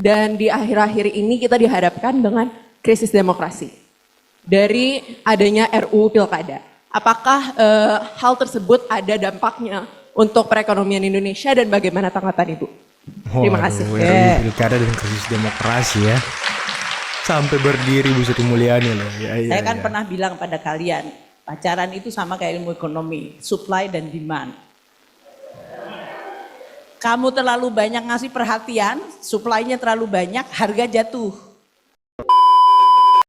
Dan di akhir-akhir ini kita dihadapkan dengan krisis demokrasi. Dari adanya RUU Pilkada. Apakah hal tersebut ada dampaknya untuk perekonomian Indonesia dan bagaimana tanggapan Ibu? Terima kasih. RUU Pilkada dan krisis demokrasi ya. Sampai berdiri Bu Sri Mulyani loh. Saya kan pernah bilang pada kalian, pacaran itu sama kayak ilmu ekonomi, supply dan demand. Kamu terlalu banyak ngasih perhatian, supply-nya terlalu banyak, harga jatuh.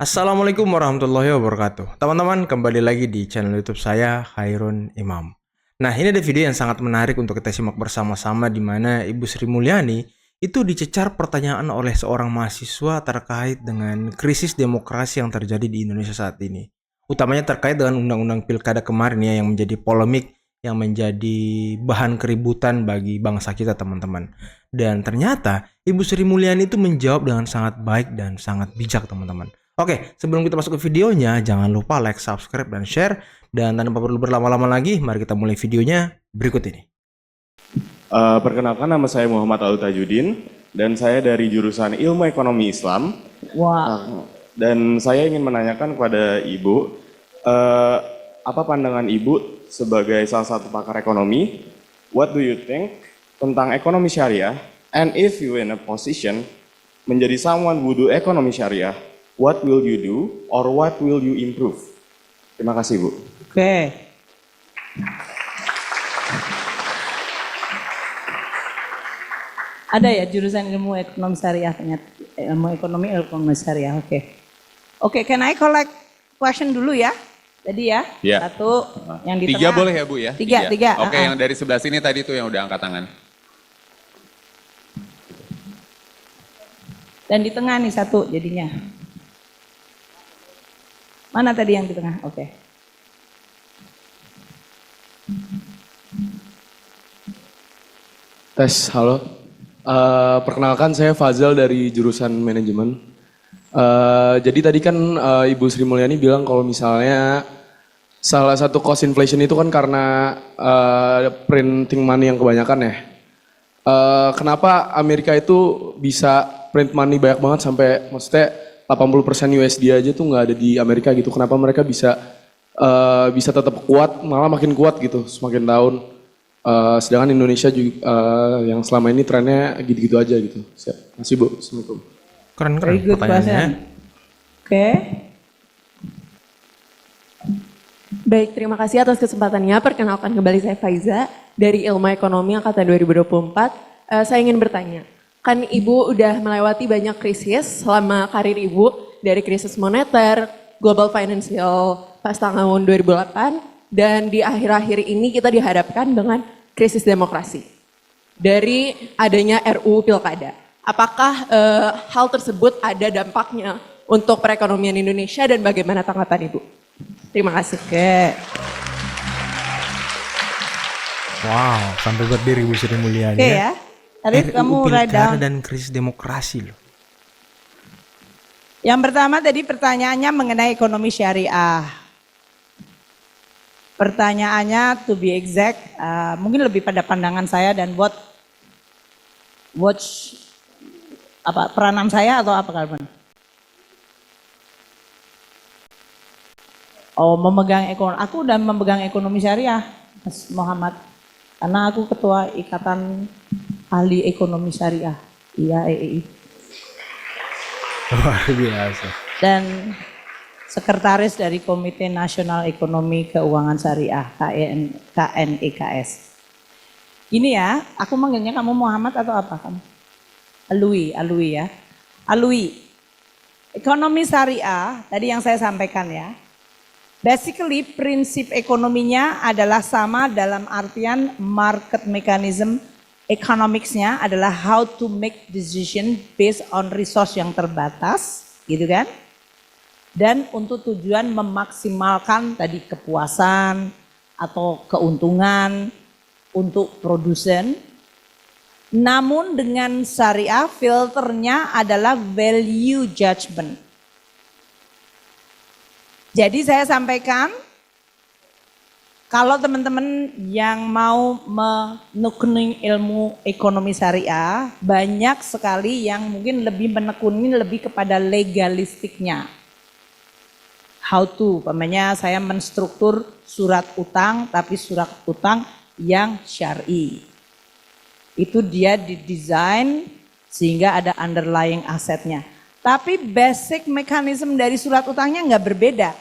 Assalamualaikum warahmatullahi wabarakatuh. Teman-teman, kembali lagi di channel YouTube saya, Khairun Imam. Nah, ini ada video yang sangat menarik untuk kita simak bersama-sama, di mana Ibu Sri Mulyani itu dicecar pertanyaan oleh seorang mahasiswa terkait dengan krisis demokrasi yang terjadi di Indonesia saat ini. Utamanya terkait dengan undang-undang pilkada kemarin ya, yang menjadi polemik, yang menjadi bahan keributan bagi bangsa kita, teman-teman. Dan ternyata Ibu Sri Mulyani itu menjawab dengan sangat baik dan sangat bijak, teman-teman. Oke, sebelum kita masuk ke videonya, jangan lupa like, subscribe, dan share. Dan tanpa perlu berlama-lama lagi, mari kita mulai videonya berikut ini. Perkenalkan, nama saya Muhammad Alwi Tajudin dan saya dari jurusan Ilmu Ekonomi Islam. Wah. Dan saya ingin menanyakan kepada Ibu, apa pandangan Ibu sebagai salah satu pakar ekonomi? What do you think tentang ekonomi syariah? And if you in a position menjadi someone who do ekonomi syariah, what will you do or what will you improve? Terima kasih, Bu. Oke. Ada ya jurusan ilmu ekonomi syariah, ternyata ilmu ekonomi syariah. Oke, can I collect question dulu ya? Tadi ya, satu yang di tiga tengah. Boleh ya Bu ya? Tiga. Oke, yang dari sebelah sini tadi tuh yang udah angkat tangan. Dan di tengah nih satu jadinya. Mana tadi yang di tengah? Oke. Tes, halo. Perkenalkan, saya Fazal dari jurusan manajemen. Jadi tadi kan Ibu Sri Mulyani bilang kalau misalnya salah satu cost inflation itu kan karena printing money yang kebanyakan ya. Kenapa Amerika itu bisa print money banyak banget sampai maksudnya 80% USD aja tuh nggak ada di Amerika gitu. Kenapa mereka bisa tetap kuat, malah makin kuat gitu semakin tahun. Sedangkan Indonesia juga yang selama ini trennya gitu-gitu aja gitu. Masih Bu, Assalamualaikum. Keren pertanyaannya. Oke. Baik, terima kasih atas kesempatannya. Perkenalkan kembali saya Faiza dari Ilmu Ekonomi Angkatan 2024. Saya ingin bertanya, kan Ibu udah melewati banyak krisis selama karir Ibu, dari krisis moneter, global financial pas tahun 2008, dan di akhir-akhir ini kita dihadapkan dengan krisis demokrasi. Dari adanya RUU Pilkada. Apakah hal tersebut ada dampaknya untuk perekonomian Indonesia dan bagaimana tanggapan Ibu? Terima kasih. Oke. Wow, sampai berdiri Bu Sri Mulyani Oke ya. Tadi kamu write down. dan krisis demokrasi loh. Yang pertama tadi pertanyaannya mengenai ekonomi syariah. Pertanyaannya to be exact, mungkin lebih pada pandangan saya dan peranan saya atau apa Karban? Oh, memegang ekonomi. Aku udah memegang ekonomi syariah, Mas Muhammad. Karena aku ketua Ikatan Ahli Ekonomi Syariah, IAEI. Luar biasa. Dan sekretaris dari Komite Nasional Ekonomi Keuangan Syariah, KNEKS. Gini ya, aku manggilnya kamu Muhammad atau apa kamu? Alwi ya. Alwi. Ekonomi syariah, tadi yang saya sampaikan ya. Basically prinsip ekonominya adalah sama dalam artian market mechanism, economics-nya adalah how to make decision based on resource yang terbatas, gitu kan? Dan untuk tujuan memaksimalkan tadi kepuasan atau keuntungan untuk produsen. Namun dengan syariah filternya adalah value judgment. Jadi saya sampaikan Kalau teman-teman yang mau menekuni ilmu ekonomi syariah, banyak sekali yang mungkin lebih menekuni lebih kepada legalistiknya. How to, umpamanya saya menstruktur surat utang, tapi surat utang yang syar'i. Itu dia didesain sehingga ada underlying asetnya. Tapi basic mekanisme dari surat utangnya nggak berbeda.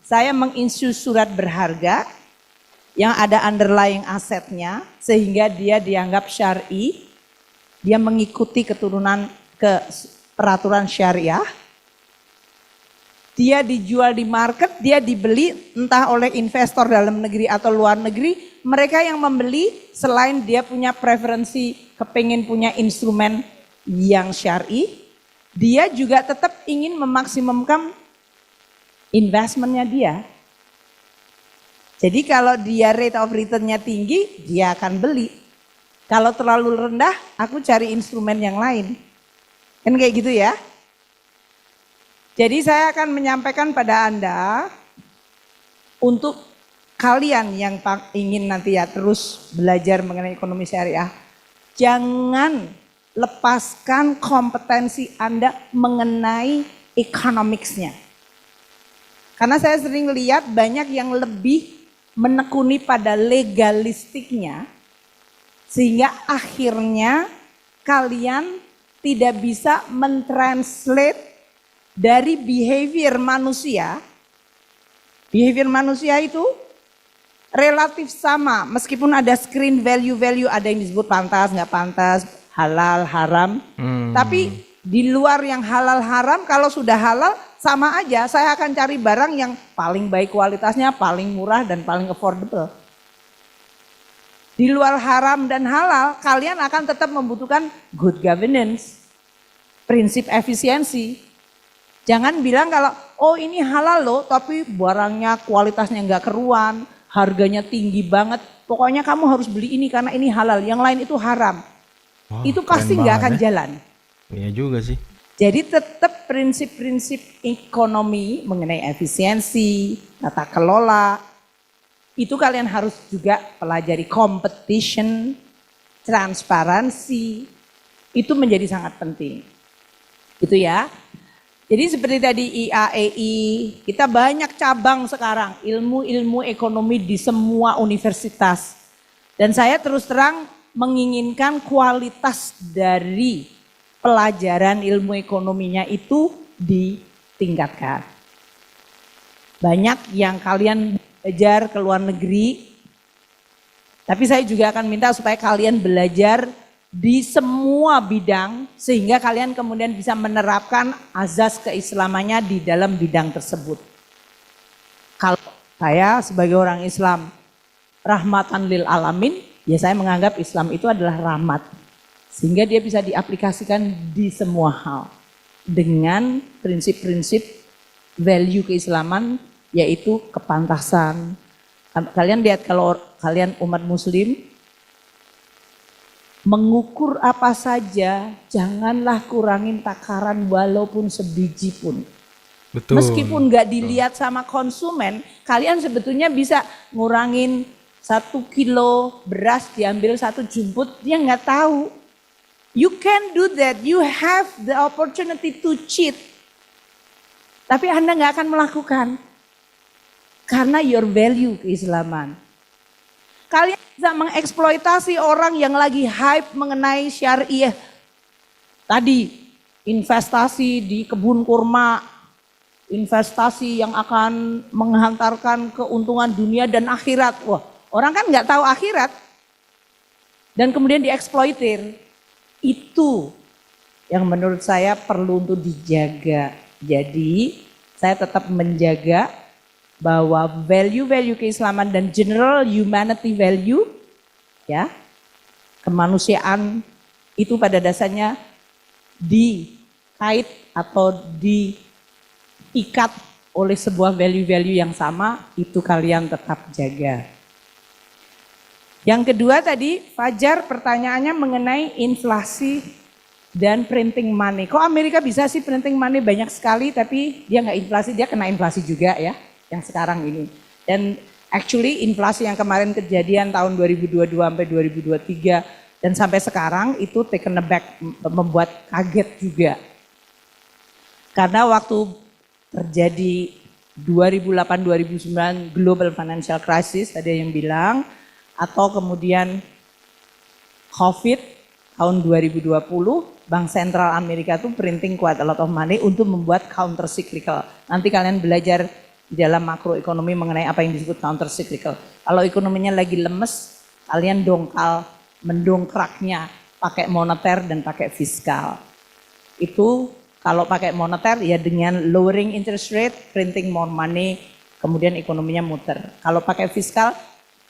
Saya menginsyu surat berharga yang ada underlying asetnya sehingga dia dianggap syar'i, dia mengikuti keturunan ke peraturan syariah, dia dijual di market, dia dibeli entah oleh investor dalam negeri atau luar negeri, mereka yang membeli selain dia punya preferensi kepingin punya instrumen yang syar'i, dia juga tetap ingin memaksimumkan investmentnya dia. Jadi kalau dia rate of returnnya tinggi, dia akan beli. Kalau terlalu rendah, aku cari instrumen yang lain. Kan kayak gitu ya. Jadi saya akan menyampaikan pada Anda, untuk kalian yang ingin nanti ya terus belajar mengenai ekonomi syariah, jangan lepaskan kompetensi Anda mengenai economics-nya. Karena saya sering lihat banyak yang lebih menekuni pada legalistiknya, sehingga akhirnya kalian tidak bisa mentranslate dari behavior manusia. Behavior manusia itu relatif sama, meskipun ada screen value-value, ada yang disebut pantas, nggak pantas, halal, haram. Tapi di luar yang halal, haram, kalau sudah halal, sama aja, saya akan cari barang yang paling baik kualitasnya, paling murah dan paling affordable. Di luar haram dan halal, kalian akan tetap membutuhkan good governance, prinsip efisiensi. Jangan bilang kalau, oh ini halal loh, tapi barangnya kualitasnya nggak keruan, harganya tinggi banget, pokoknya kamu harus beli ini karena ini halal, yang lain itu haram. Wah, Itu pasti keren nggak banget akan ya. jalan. Iya juga sih. Jadi tetap prinsip-prinsip ekonomi mengenai efisiensi, tata kelola, itu kalian harus juga pelajari competition, transparansi, itu menjadi sangat penting. Gitu ya. Jadi seperti tadi IAEI, kita banyak cabang sekarang, ilmu-ilmu ekonomi di semua universitas. Dan saya terus terang menginginkan kualitas dari pelajaran ilmu ekonominya itu ditingkatkan. Banyak yang kalian belajar ke luar negeri, tapi saya juga akan minta supaya kalian belajar di semua bidang sehingga kalian kemudian bisa menerapkan azas keislamannya di dalam bidang tersebut. Kalau saya sebagai orang Islam rahmatan lil alamin, ya saya menganggap Islam itu adalah rahmat. Sehingga dia bisa diaplikasikan di semua hal dengan prinsip-prinsip value keislaman, yaitu kepantasan. Kalian lihat kalau kalian umat muslim, mengukur apa saja, janganlah kurangin takaran walaupun sebiji pun. Betul. Meskipun nggak dilihat sama konsumen, kalian sebetulnya bisa ngurangin 1 kilo beras diambil 1 jumput, dia nggak tahu. You can do that, you have the opportunity to cheat. Tapi Anda nggak akan melakukan. Karena your value keislaman. Kalian bisa mengeksploitasi orang yang lagi hype mengenai syariah. Tadi investasi di kebun kurma, investasi yang akan menghantarkan keuntungan dunia dan akhirat. Wah, orang kan nggak tahu akhirat. Dan kemudian dieksploitir. Itu yang menurut saya perlu untuk dijaga. Jadi saya tetap menjaga bahwa value-value keislaman dan general humanity value, ya, kemanusiaan itu pada dasarnya dikait atau diikat oleh sebuah value-value yang sama, itu kalian tetap jaga. Yang kedua tadi, Fajar pertanyaannya mengenai inflasi dan printing money. Kok Amerika bisa sih printing money banyak sekali tapi dia nggak inflasi, dia kena inflasi juga ya yang sekarang ini. Dan Actually inflasi yang kemarin kejadian tahun 2022 sampai 2023 dan sampai sekarang itu taken aback, membuat kaget juga. Karena waktu terjadi 2008-2009 global financial crisis, ada yang bilang, atau kemudian COVID tahun 2020, Bank Sentral Amerika itu printing quite a lot of money untuk membuat counter cyclical. Nanti kalian belajar di dalam makroekonomi mengenai apa yang disebut counter cyclical. Kalau ekonominya lagi lemes, kalian mendongkraknya pakai moneter dan pakai fiskal. Itu kalau pakai moneter ya dengan lowering interest rate, printing more money, kemudian ekonominya muter. Kalau pakai fiskal,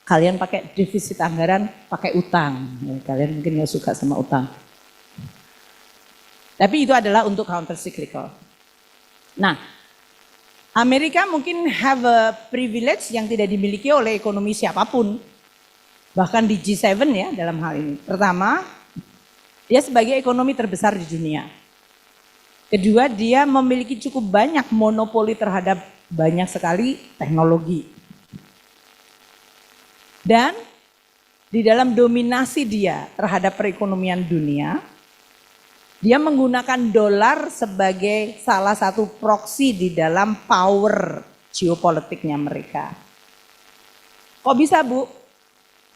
kalian pakai defisit anggaran, pakai utang. Ya, kalian mungkin nggak suka sama utang. Tapi itu adalah untuk counter cyclical. Nah, Amerika mungkin have a privilege yang tidak dimiliki oleh ekonomi siapapun. Bahkan di G7 ya dalam hal ini. Pertama, dia sebagai ekonomi terbesar di dunia. Kedua, dia memiliki cukup banyak monopoli terhadap banyak sekali teknologi. Dan di dalam dominasi dia terhadap perekonomian dunia, dia menggunakan dolar sebagai salah satu proksi di dalam power geopolitiknya mereka. Kok bisa, Bu?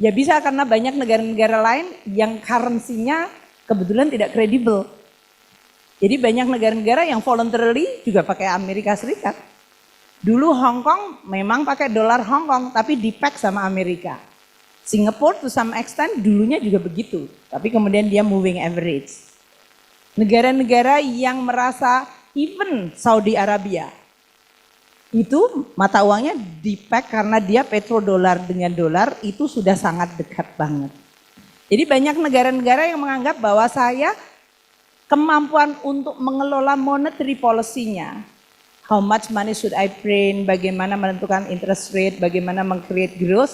Ya bisa karena banyak negara-negara lain yang currency-nya kebetulan tidak kredibel. Jadi banyak negara-negara yang voluntarily juga pakai Amerika Serikat. Dulu Hong Kong memang pakai dolar Hong Kong tapi di-pack sama Amerika. Singapore to some extent dulunya juga begitu, tapi kemudian dia moving average. Negara-negara yang merasa even Saudi Arabia itu mata uangnya di-pack karena dia petrodolar dengan dolar itu sudah sangat dekat banget. Jadi banyak negara-negara yang menganggap bahwa saya kemampuan untuk mengelola monetary policy-nya, how much money should I print, bagaimana menentukan interest rate, bagaimana meng-create growth,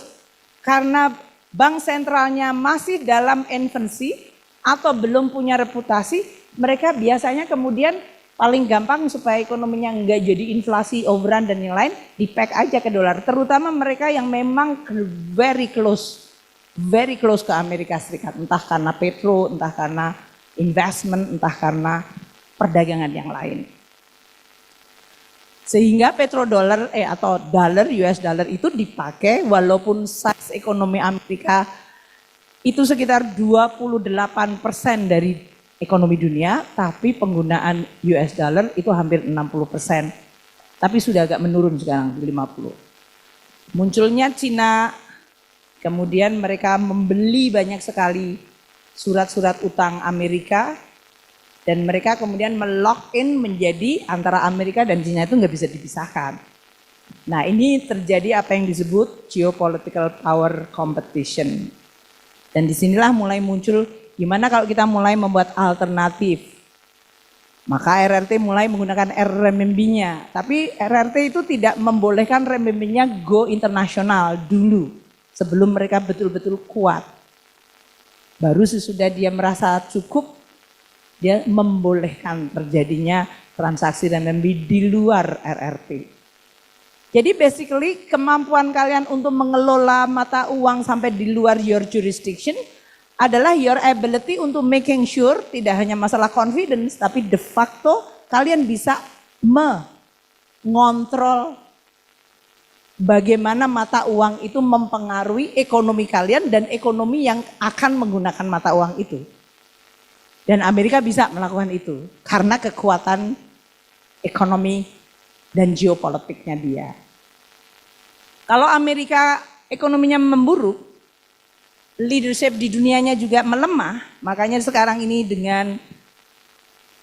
karena bank sentralnya masih dalam infancy atau belum punya reputasi, mereka biasanya kemudian paling gampang supaya ekonominya enggak jadi inflasi overrun dan yang lain, di-pack aja ke dolar. Terutama mereka yang memang very close ke Amerika Serikat. Entah karena petro, entah karena investment, entah karena perdagangan yang lain. Sehingga petrodollar atau dollar, US dollar itu dipakai walaupun size ekonomi Amerika itu sekitar 28% dari ekonomi dunia, tapi penggunaan US dollar itu hampir 60%. Tapi sudah agak menurun sekarang, 50%. Munculnya Cina, kemudian mereka membeli banyak sekali surat-surat utang Amerika, dan mereka kemudian melock in menjadi antara Amerika dan Cina itu nggak bisa dipisahkan. Nah ini terjadi apa yang disebut geopolitical power competition. Dan disinilah mulai muncul gimana kalau kita mulai membuat alternatif. Maka RRT mulai menggunakan renminbi-nya. Tapi RRT itu tidak membolehkan renminbi-nya go internasional dulu. Sebelum mereka betul-betul kuat. Baru sesudah dia merasa cukup, dia membolehkan terjadinya transaksi renminbi di luar RRT. Jadi basically kemampuan kalian untuk mengelola mata uang sampai di luar your jurisdiction adalah your ability untuk making sure tidak hanya masalah confidence, tapi de facto kalian bisa mengontrol bagaimana mata uang itu mempengaruhi ekonomi kalian dan ekonomi yang akan menggunakan mata uang itu. Dan Amerika bisa melakukan itu karena kekuatan ekonomi dan geopolitiknya dia. Kalau Amerika ekonominya memburuk, leadership di dunianya juga melemah, makanya sekarang ini dengan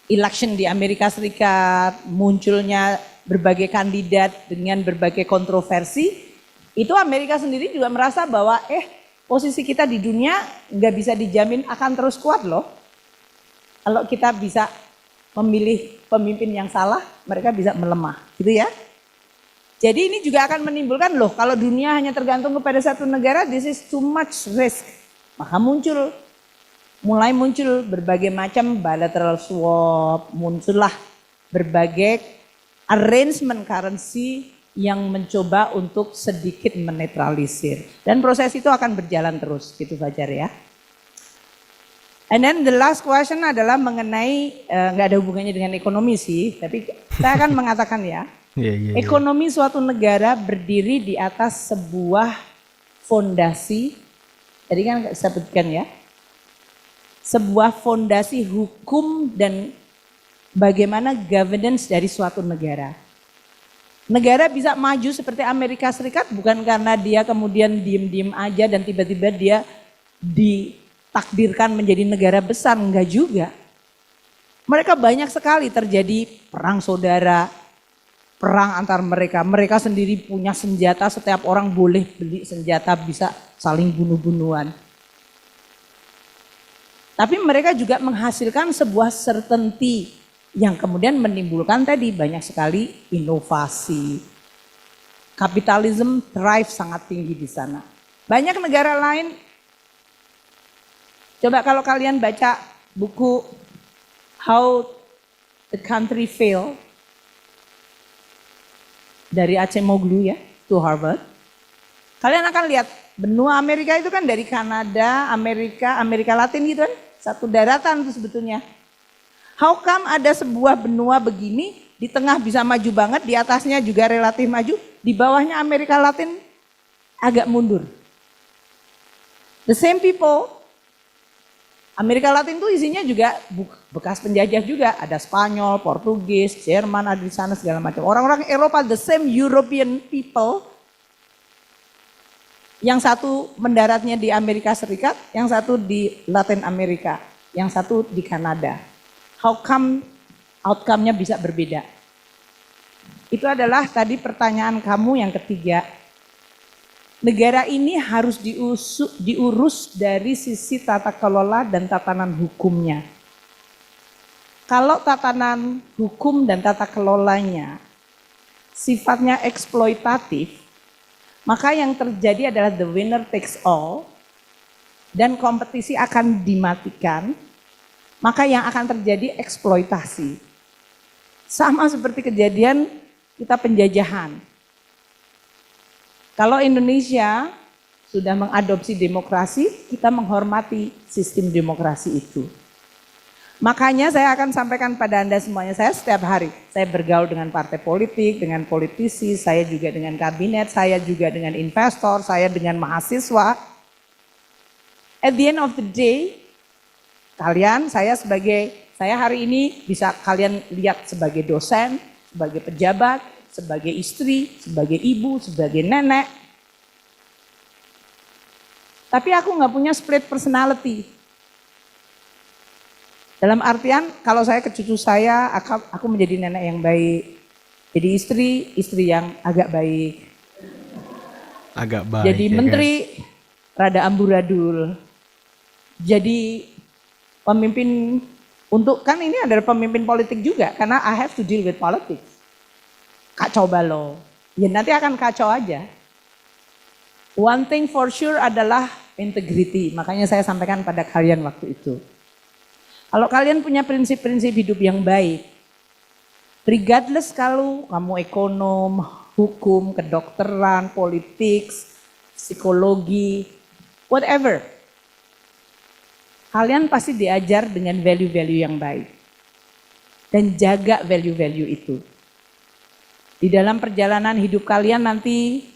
election di Amerika Serikat, munculnya berbagai kandidat dengan berbagai kontroversi, itu Amerika sendiri juga merasa bahwa posisi kita di dunia nggak bisa dijamin akan terus kuat loh. Kalau kita bisa memilih pemimpin yang salah, mereka bisa melemah, gitu ya. Jadi ini juga akan menimbulkan loh, kalau dunia hanya tergantung kepada satu negara, this is too much risk. Maka mulai muncul berbagai macam bilateral swap, muncullah berbagai arrangement currency yang mencoba untuk sedikit menetralisir. Dan proses itu akan berjalan terus, gitu Fajar ya. And then the last question adalah mengenai, nggak ada hubungannya dengan ekonomi sih, tapi saya akan mengatakan ya, ekonomi suatu negara berdiri di atas sebuah fondasi, tadi kan saya sebutkan ya, sebuah fondasi hukum dan bagaimana governance dari suatu negara. Negara bisa maju seperti Amerika Serikat bukan karena dia kemudian diem-diem aja dan tiba-tiba dia ditakdirkan menjadi negara besar, enggak juga. Mereka banyak sekali terjadi perang saudara, perang antar mereka. Mereka sendiri punya senjata, setiap orang boleh beli senjata, bisa saling bunuh-bunuhan. Tapi mereka juga menghasilkan sebuah certainty yang kemudian menimbulkan tadi banyak sekali inovasi. Kapitalisme thrive sangat tinggi di sana. Banyak negara lain, coba kalau kalian baca buku How the Country Failed dari Acemoglu ya, to Harvard. Kalian akan lihat benua Amerika itu kan dari Kanada, Amerika Latin gitu kan, satu daratan itu sebetulnya. How come ada sebuah benua begini, di tengah bisa maju banget, di atasnya juga relatif maju, di bawahnya Amerika Latin agak mundur. The same people, Amerika Latin itu isinya juga bekas penjajah juga, ada Spanyol, Portugis, Jerman ada di sana segala macam. Orang-orang Eropa, the same European people, yang satu mendaratnya di Amerika Serikat, yang satu di Latin Amerika, yang satu di Kanada. How come outcome-nya bisa berbeda? Itu adalah tadi pertanyaan kamu yang ketiga. Negara ini harus diurus dari sisi tata kelola dan tatanan hukumnya. Kalau tatanan hukum dan tata kelolanya sifatnya eksploitatif, maka yang terjadi adalah the winner takes all dan kompetisi akan dimatikan. Maka yang akan terjadi eksploitasi. Sama seperti kejadian kita penjajahan. Kalau Indonesia sudah mengadopsi demokrasi, kita menghormati sistem demokrasi itu. Makanya saya akan sampaikan pada Anda semuanya, saya setiap hari, saya bergaul dengan partai politik, dengan politisi, saya juga dengan kabinet, saya juga dengan investor, saya dengan mahasiswa. At the end of the day, kalian, saya hari ini bisa kalian lihat sebagai dosen, sebagai pejabat, sebagai istri, sebagai ibu, sebagai nenek. Tapi aku nggak punya split personality. Dalam artian kalau saya ke cucu saya, aku menjadi nenek yang baik. Jadi istri yang agak baik. Agak baik. Jadi ya menteri, rada amburadul. Jadi pemimpin untuk, kan ini adalah pemimpin politik juga, karena I have to deal with politics. Kacau balau, ya nanti akan kacau aja. One thing for sure adalah integrity, makanya saya sampaikan pada kalian waktu itu. Kalau kalian punya prinsip-prinsip hidup yang baik, regardless kalau kamu ekonom, hukum, kedokteran, politik, psikologi, whatever. Kalian pasti diajar dengan value-value yang baik. Dan jaga value-value itu. Di dalam perjalanan hidup kalian nanti,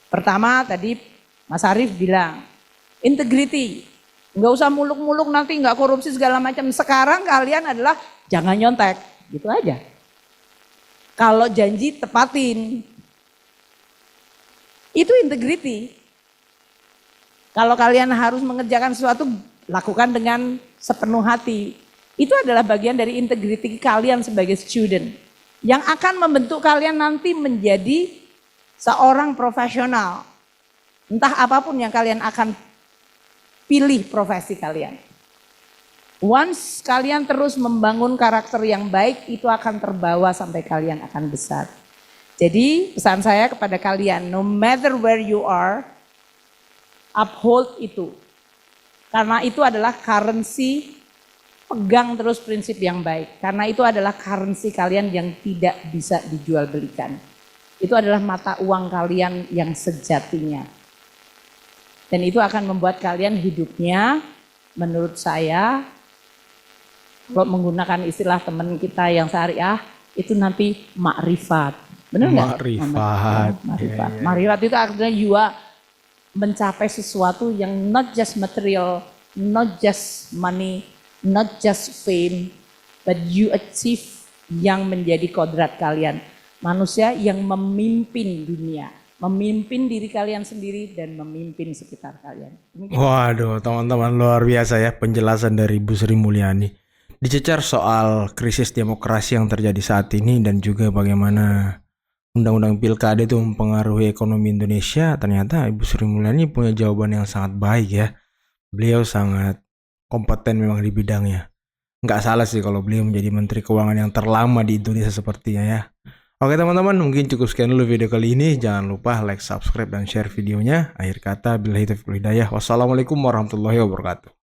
pertama tadi Mas Arief bilang, integrity. Nggak usah muluk-muluk nanti, nggak korupsi segala macam. Sekarang kalian adalah jangan nyontek, gitu aja. Kalau janji tepatin. Itu integrity. Kalau kalian harus mengerjakan sesuatu, lakukan dengan sepenuh hati. Itu adalah bagian dari integriti kalian sebagai student. Yang akan membentuk kalian nanti menjadi seorang profesional. Entah apapun yang kalian akan pilih profesi kalian. Once kalian terus membangun karakter yang baik, itu akan terbawa sampai kalian akan besar. Jadi pesan saya kepada kalian, no matter where you are, uphold itu. Karena itu adalah currency, pegang terus prinsip yang baik. Karena itu adalah currency kalian yang tidak bisa dijual belikan. Itu adalah mata uang kalian yang sejatinya. Dan itu akan membuat kalian hidupnya, menurut saya, kalau menggunakan istilah teman kita yang syariah, itu nanti makrifat. Benar nggak? Makrifat. Makrifat itu artinya you are mencapai sesuatu yang not just material, not just money, not just fame, but you achieve yang menjadi kodrat kalian. Manusia yang memimpin dunia, memimpin diri kalian sendiri dan memimpin sekitar kalian. Waduh, teman-teman, luar biasa ya penjelasan dari Ibu Sri Mulyani. Dicecar soal krisis demokrasi yang terjadi saat ini dan juga bagaimana undang-undang pilkada itu mempengaruhi ekonomi Indonesia. Ternyata Ibu Sri Mulyani punya jawaban yang sangat baik ya. Beliau sangat kompeten memang di bidangnya. Nggak salah sih kalau beliau menjadi Menteri Keuangan yang terlama di Indonesia sepertinya ya. Oke teman-teman, mungkin cukup sekian dulu video kali ini. Jangan lupa like, subscribe, dan share videonya. Akhir kata, billahi taufiq wal hidayah. Wassalamualaikum warahmatullahi wabarakatuh.